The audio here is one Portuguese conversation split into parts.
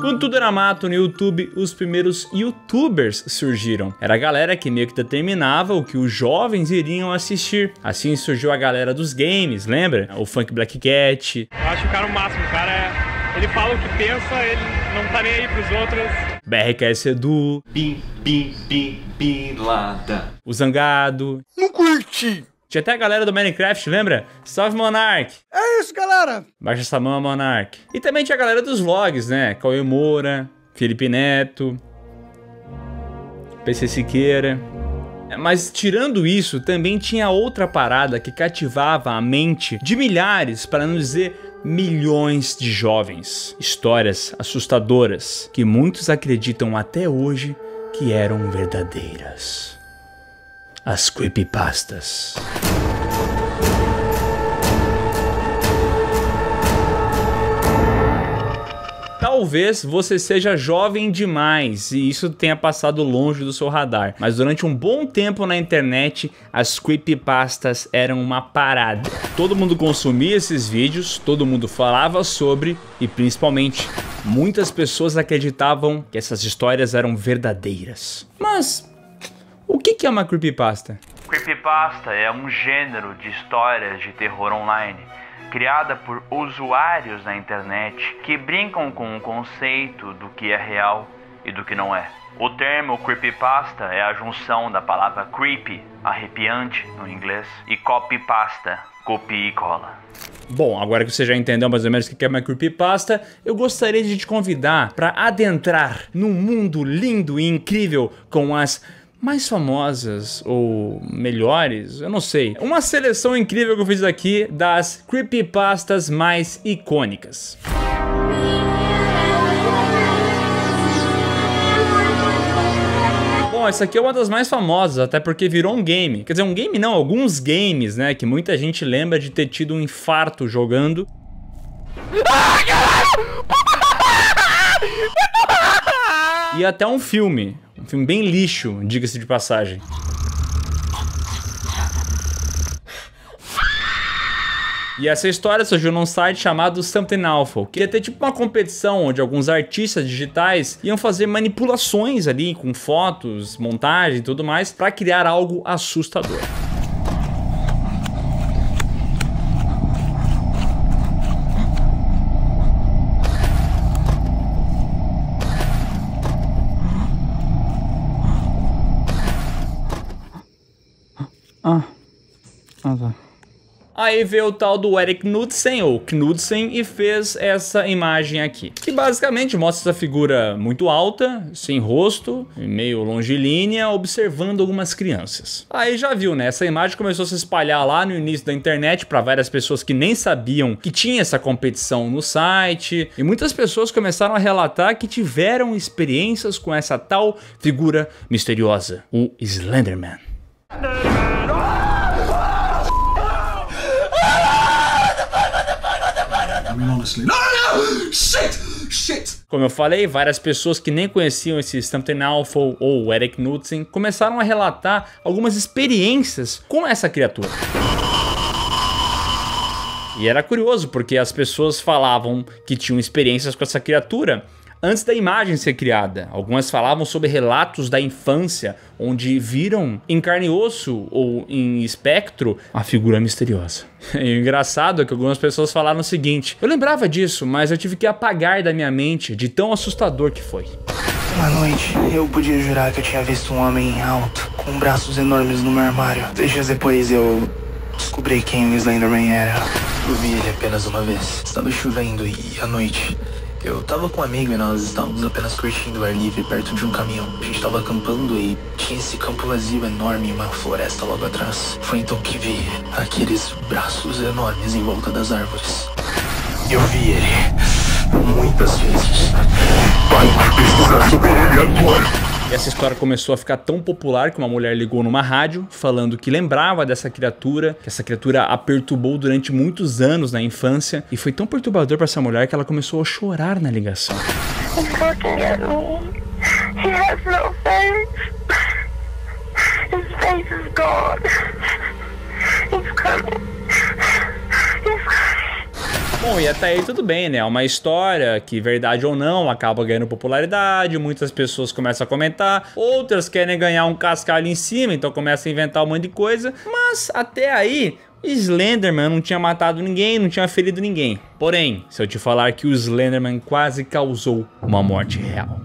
Quando tudo era mato no YouTube, os primeiros YouTubers surgiram. Era a galera que meio que determinava o que os jovens iriam assistir. Assim surgiu a galera dos games, lembra? O Funk Black Cat. Eu acho o cara o máximo, o cara ele fala o que pensa, ele não tá nem aí pros outros. BRKS Edu. Pilada. O Zangado. Não curti. Tinha até a galera do Minecraft, lembra? Salve, Monark! É isso, galera! Baixa essa mão, Monark. E também tinha a galera dos vlogs, né? Cauê Moura, Felipe Neto, PC Siqueira. Mas tirando isso, também tinha outra parada que cativava a mente de milhares, para não dizer milhões de jovens. Histórias assustadoras que muitos acreditam até hoje que eram verdadeiras. As creepypastas. Talvez você seja jovem demais e isso tenha passado longe do seu radar, mas durante um bom tempo na internet, as creepypastas eram uma parada. Todo mundo consumia esses vídeos, todo mundo falava sobre e principalmente, muitas pessoas acreditavam que essas histórias eram verdadeiras. Mas o que é uma creepypasta? Creepypasta é um gênero de histórias de terror online, criada por usuários na internet que brincam com o conceito do que é real e do que não é. O termo creepypasta é a junção da palavra creepy, arrepiante no inglês, e copypasta, copia e cola. Bom, agora que você já entendeu mais ou menos o que é uma creepypasta, eu gostaria de te convidar para adentrar num mundo lindo e incrível com as mais famosas ou melhores, eu não sei. Uma seleção incrível que eu fiz aqui das creepypastas mais icônicas. Bom, essa aqui é uma das mais famosas, até porque virou um game. Quer dizer, um game não, alguns games, né, que muita gente lembra de ter tido um infarto jogando. E até um filme bem lixo, diga-se de passagem. E essa história surgiu num site chamado Something Awful, que ia ter tipo uma competição onde alguns artistas digitais iam fazer manipulações ali com fotos, montagem e tudo mais para criar algo assustador. Tá. Aí veio o tal do Erik Knudsen, ou Knudsen, e fez essa imagem aqui. Que basicamente mostra essa figura muito alta, sem rosto, meio longilínea, observando algumas crianças. Aí já viu, né? Essa imagem começou a se espalhar lá no início da internet para várias pessoas que nem sabiam que tinha essa competição no site. E muitas pessoas começaram a relatar que tiveram experiências com essa tal figura misteriosa, o Slenderman. Como eu falei, várias pessoas que nem conheciam esse Something Awful ou Erik Knudsen começaram a relatar algumas experiências com essa criatura. E era curioso, porque as pessoas falavam que tinham experiências com essa criatura antes da imagem ser criada. Algumas falavam sobre relatos da infância, onde viram em carne e osso ou em espectro a figura misteriosa. E o engraçado é que algumas pessoas falaram o seguinte: eu lembrava disso, mas eu tive que apagar da minha mente de tão assustador que foi. Uma noite, eu podia jurar que eu tinha visto um homem alto, com braços enormes no meu armário. 3 dias depois eu descobri quem o Slenderman era. Eu vi ele apenas uma vez. Estava chovendo e à noite eu tava com um amigo e nós estávamos apenas curtindo o ar livre perto de um caminhão. A gente tava acampando e tinha esse campo vazio enorme e uma floresta logo atrás. Foi então que vi aqueles braços enormes em volta das árvores. Eu vi ele muitas vezes. Vai pesquisar sobre ele agora. E essa história começou a ficar tão popular que uma mulher ligou numa rádio falando que lembrava dessa criatura, que essa criatura a perturbou durante muitos anos na infância. E foi tão perturbador para essa mulher que ela começou a chorar na ligação. He's looking at me. He has no face. His face is gone. He's coming. He's coming. Bom, e até aí tudo bem, né? É uma história que, verdade ou não, acaba ganhando popularidade, muitas pessoas começam a comentar, outras querem ganhar um cascalho em cima, então começam a inventar um monte de coisa, mas até aí o Slenderman não tinha matado ninguém, não tinha ferido ninguém. Porém, se eu te falar que o Slenderman quase causou uma morte real.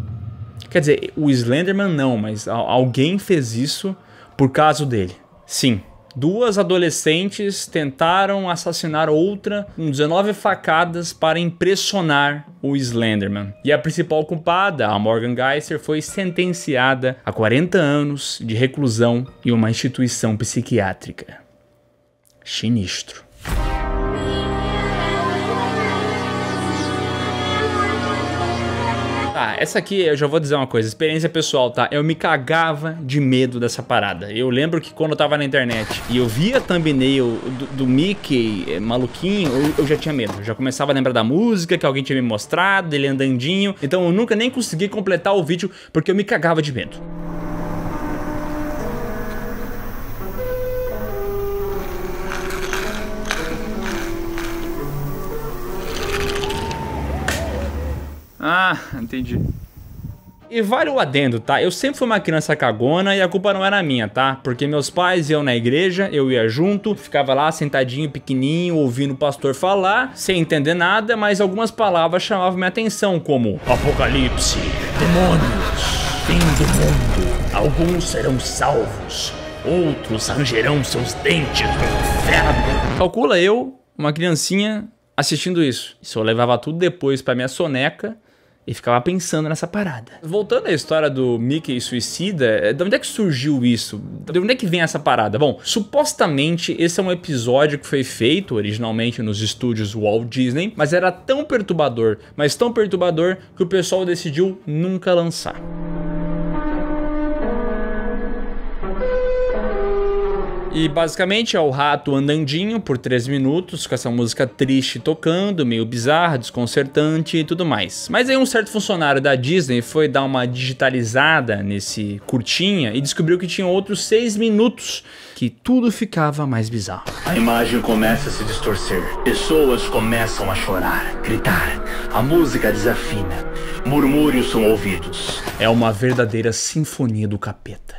Quer dizer, o Slenderman não, mas alguém fez isso por causa dele. Sim. 2 adolescentes tentaram assassinar outra com 19 facadas para impressionar o Slenderman. E a principal culpada, a Morgan Geiser, foi sentenciada a 40 anos de reclusão em uma instituição psiquiátrica. Sinistro. Tá, essa aqui eu já vou dizer uma coisa, experiência pessoal, tá? Eu me cagava de medo dessa parada. Eu lembro que quando eu tava na internet e eu via a thumbnail do Mickey maluquinho, eu já tinha medo. Eu já começava a lembrar da música que alguém tinha me mostrado, dele andandinho. Então eu nunca nem consegui completar o vídeo porque eu me cagava de medo. Ah, entendi. E vale o adendo, tá? Eu sempre fui uma criança cagona e a culpa não era minha, tá? Porque meus pais iam na igreja, eu ia junto, ficava lá sentadinho, pequenininho, ouvindo o pastor falar, sem entender nada, mas algumas palavras chamavam minha atenção, como Apocalipse, demônios, fim do mundo, alguns serão salvos, outros rangerão seus dentes no inferno. Calcula eu, uma criancinha, assistindo isso. Isso eu levava tudo depois pra minha soneca e ficava pensando nessa parada. Voltando à história do Mickey suicida, de onde é que surgiu isso? De onde é que vem essa parada? Bom, supostamente esse é um episódio que foi feito originalmente nos estúdios Walt Disney, mas era tão perturbador, mas tão perturbador, que o pessoal decidiu nunca lançar. E basicamente é o rato andandinho por 3 minutos, com essa música triste tocando, meio bizarra, desconcertante e tudo mais. Mas aí um certo funcionário da Disney foi dar uma digitalizada nesse curtinha e descobriu que tinha outros 6 minutos, que tudo ficava mais bizarro. A imagem começa a se distorcer. Pessoas começam a chorar, gritar. A música desafina. Murmúrios são ouvidos. É uma verdadeira sinfonia do capeta.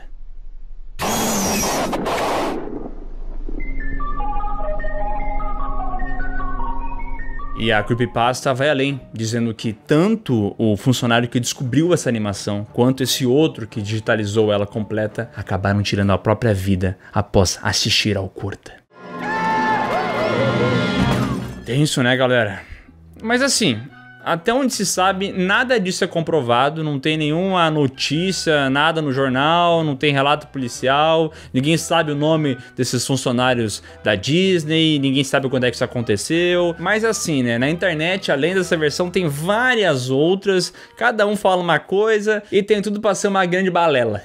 E a creepypasta vai além, dizendo que tanto o funcionário que descobriu essa animação, quanto esse outro que digitalizou ela completa, acabaram tirando a própria vida após assistir ao curta. Tenso, né, galera? Mas assim, até onde se sabe, nada disso é comprovado, não tem nenhuma notícia, nada no jornal, não tem relato policial, ninguém sabe o nome desses funcionários da Disney, ninguém sabe quando é que isso aconteceu. Mas assim, né, na internet, além dessa versão, tem várias outras, cada um fala uma coisa e tem tudo pra ser uma grande balela.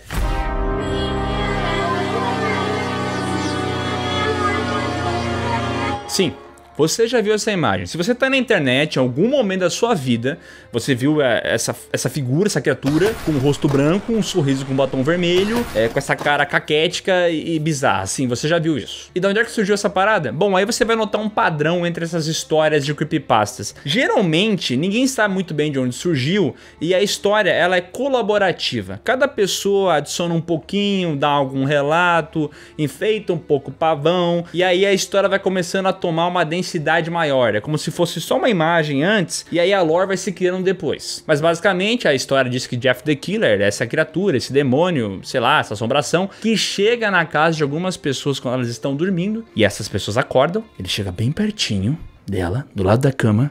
Sim. Você já viu essa imagem? Se você tá na internet, em algum momento da sua vida, você viu essa figura, essa criatura, com o rosto branco, um sorriso com batom vermelho, com essa cara caquética e bizarra, assim, você já viu isso. E de onde é que surgiu essa parada? Bom, aí você vai notar um padrão entre essas histórias de creepypastas. Geralmente, ninguém sabe muito bem de onde surgiu, e a história, ela é colaborativa. Cada pessoa adiciona um pouquinho, dá algum relato, enfeita um pouco o pavão, e aí a história vai começando a tomar uma densidade maior, é como se fosse só uma imagem antes e aí a lore vai se criando depois. Mas basicamente a história diz que Jeff the Killer é essa criatura, esse demônio, sei lá, essa assombração que chega na casa de algumas pessoas quando elas estão dormindo e essas pessoas acordam, ele chega bem pertinho dela, do lado da cama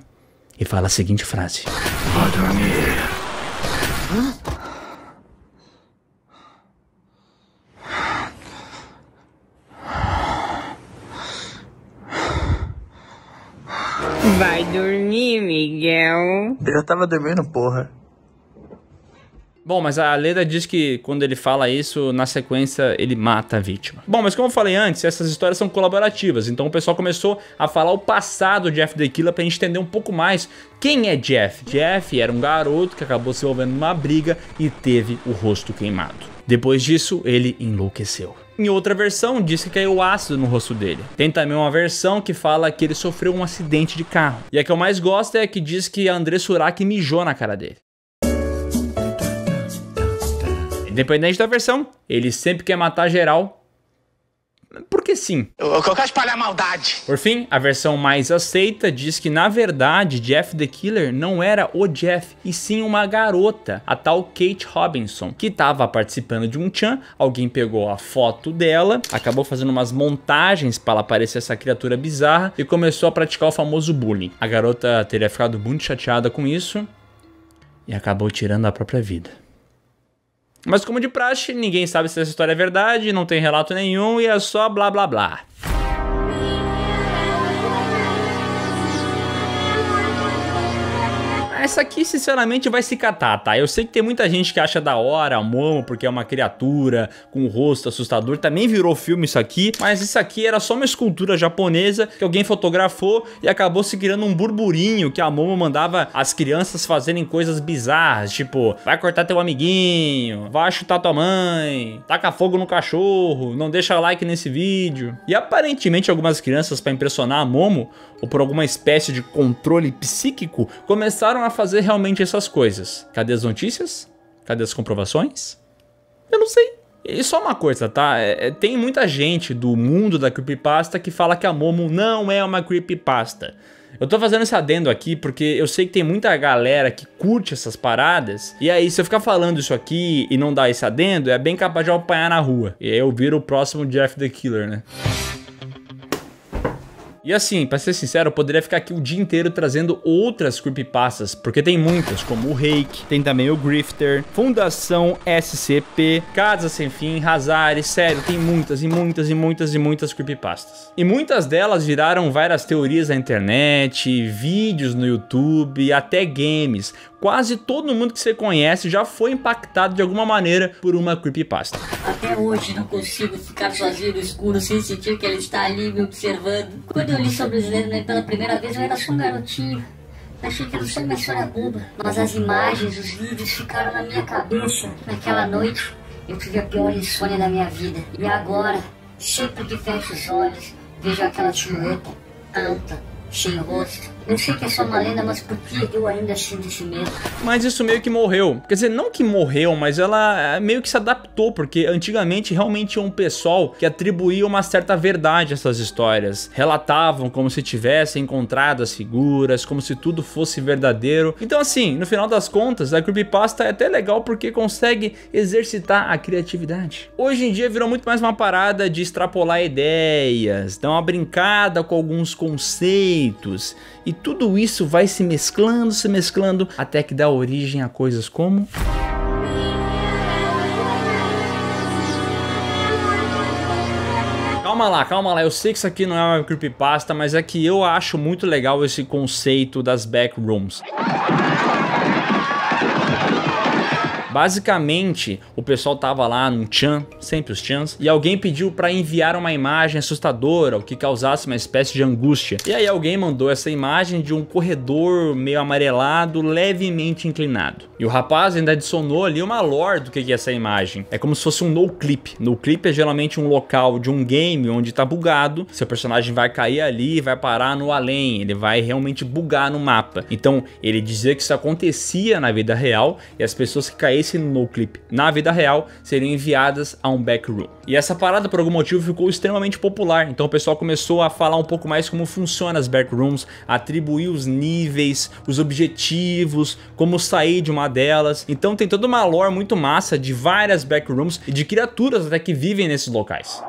e fala a seguinte frase: "Vou dormir." Vai dormir, Miguel. Eu já tava dormindo, porra. Bom, mas a lenda diz que quando ele fala isso, na sequência ele mata a vítima. Bom, mas como eu falei antes, essas histórias são colaborativas, então o pessoal começou a falar o passado de Jeff the Killer pra gente entender um pouco mais quem é Jeff. Jeff era um garoto que acabou se envolvendo numa briga e teve o rosto queimado. Depois disso, ele enlouqueceu. Em outra versão, diz que caiu ácido no rosto dele. Tem também uma versão que fala que ele sofreu um acidente de carro. E a que eu mais gosto é a que diz que a André Surak mijou na cara dele. Independente da versão, ele sempre quer matar geral. Porque sim. Eu quero espalhar maldade. Por fim, a versão mais aceita diz que na verdade Jeff the Killer não era o Jeff, e sim uma garota, a tal Kate Robinson, que estava participando de um chan. Alguém pegou a foto dela, acabou fazendo umas montagens para ela parecer essa criatura bizarra e começou a praticar o famoso bullying. A garota teria ficado muito chateada com isso e acabou tirando a própria vida. Mas como de praxe, ninguém sabe se essa história é verdade, não tem relato nenhum e é só blá blá blá. Essa aqui, sinceramente, vai se catar, tá? Eu sei que tem muita gente que acha da hora a Momo, porque é uma criatura com um rosto assustador. Também virou filme isso aqui, mas isso aqui era só uma escultura japonesa que alguém fotografou e acabou se criando um burburinho que a Momo mandava as crianças fazerem coisas bizarras, tipo, vai cortar teu amiguinho, vai chutar tua mãe, taca fogo no cachorro, não deixa like nesse vídeo. E aparentemente algumas crianças, para impressionar a Momo, ou por alguma espécie de controle psíquico, começaram a fazer realmente essas coisas. Cadê as notícias? Cadê as comprovações? Eu não sei. E só uma coisa, tá? Tem muita gente do mundo da creepypasta que fala que a Momo não é uma creepypasta. Eu tô fazendo esse adendo aqui porque eu sei que tem muita galera que curte essas paradas. E aí, se eu ficar falando isso aqui e não dar esse adendo, é bem capaz de eu apanhar na rua. E aí eu viro o próximo Jeff the Killer, né? E assim, pra ser sincero, eu poderia ficar aqui o dia inteiro trazendo outras creepypastas, porque tem muitas, como o Reiki, tem também o Grifter, Fundação SCP, Casa Sem Fim, Hazari, sério, tem muitas e muitas e muitas e muitas creepypastas. E muitas delas viraram várias teorias na internet, vídeos no YouTube, até games. Quase todo mundo que você conhece já foi impactado de alguma maneira por uma creepypasta. Até hoje não consigo ficar sozinho no escuro sem sentir que ele está ali me observando. Quando eu li sobre o Slenderman pela primeira vez, eu era só um garotinho. Achei que era só uma história boba. Mas as imagens, os vídeos ficaram na minha cabeça. Naquela noite, eu tive a pior insônia da minha vida. E agora, sempre que fecho os olhos, vejo aquela silhueta alta, sem rosto. Eu sei que é só uma lenda, mas por que eu ainda sinto esse medo? Mas isso meio que morreu. Quer dizer, não que morreu, mas ela meio que se adaptou, porque antigamente realmente tinha um pessoal que atribuía uma certa verdade a essas histórias. Relatavam como se tivessem encontrado as figuras, como se tudo fosse verdadeiro. Então assim, no final das contas, a creepypasta é até legal porque consegue exercitar a criatividade. Hoje em dia virou muito mais uma parada de extrapolar ideias, dar uma brincada com alguns conceitos. E tudo isso vai se mesclando, até que dá origem a coisas como... Calma lá, eu sei que isso aqui não é uma creepypasta, mas é que eu acho muito legal esse conceito das backrooms. Basicamente, o pessoal tava lá num chan, sempre os chans, e alguém pediu para enviar uma imagem assustadora, o que causasse uma espécie de angústia. E aí alguém mandou essa imagem de um corredor meio amarelado, levemente inclinado. E o rapaz ainda adicionou ali uma lore do que é essa imagem. É como se fosse um no-clip. No-clip é geralmente um local de um game onde tá bugado, seu personagem vai cair ali e vai parar no além, ele vai realmente bugar no mapa. Então, ele dizia que isso acontecia na vida real, e as pessoas que caíram no clip na vida real seriam enviadas a um backroom. E essa parada por algum motivo ficou extremamente popular, então o pessoal começou a falar um pouco mais como funciona as backrooms, atribuir os níveis, os objetivos, como sair de uma delas. Então tem toda uma lore muito massa de várias backrooms e de criaturas até que vivem nesses locais.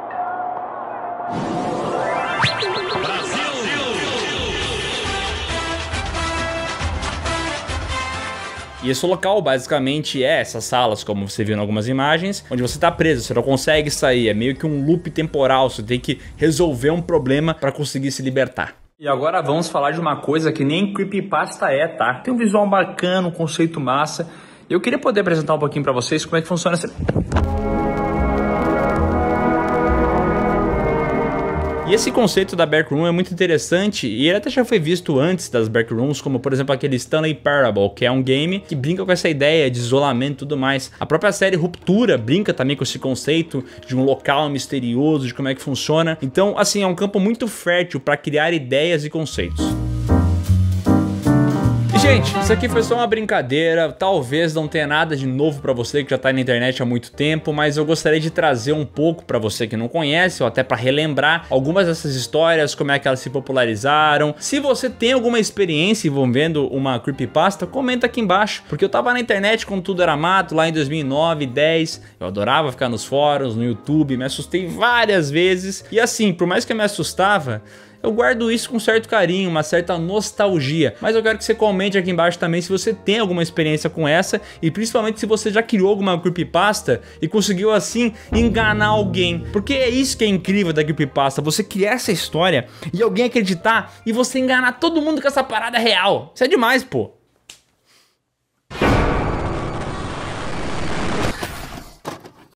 E esse local basicamente é essas salas, como você viu em algumas imagens, onde você tá preso, você não consegue sair, é meio que um loop temporal, você tem que resolver um problema para conseguir se libertar. E agora vamos falar de uma coisa que nem creepypasta é, tá? Tem um visual bacana, um conceito massa, e eu queria poder apresentar um pouquinho para vocês como é que funciona essa... E esse conceito da Backroom é muito interessante e ele até já foi visto antes das Backrooms, como por exemplo aquele Stanley Parable, que é um game que brinca com essa ideia de isolamento e tudo mais. A própria série Ruptura brinca também com esse conceito de um local misterioso, de como é que funciona. Então, assim, é um campo muito fértil para criar ideias e conceitos. Gente, isso aqui foi só uma brincadeira, talvez não tenha nada de novo pra você que já tá na internet há muito tempo, mas eu gostaria de trazer um pouco pra você que não conhece, ou até pra relembrar algumas dessas histórias, como é que elas se popularizaram. Se você tem alguma experiência envolvendo uma creepypasta, comenta aqui embaixo, porque eu tava na internet quando tudo era mato, lá em 2009, 10, eu adorava ficar nos fóruns, no YouTube, me assustei várias vezes, e assim, por mais que eu me assustava, eu guardo isso com certo carinho, uma certa nostalgia. Mas eu quero que você comente aqui embaixo também se você tem alguma experiência com essa e principalmente se você já criou alguma creepypasta e conseguiu assim enganar alguém. Porque é isso que é incrível da creepypasta, você criar essa história e alguém acreditar e você enganar todo mundo com essa parada real. Isso é demais, pô.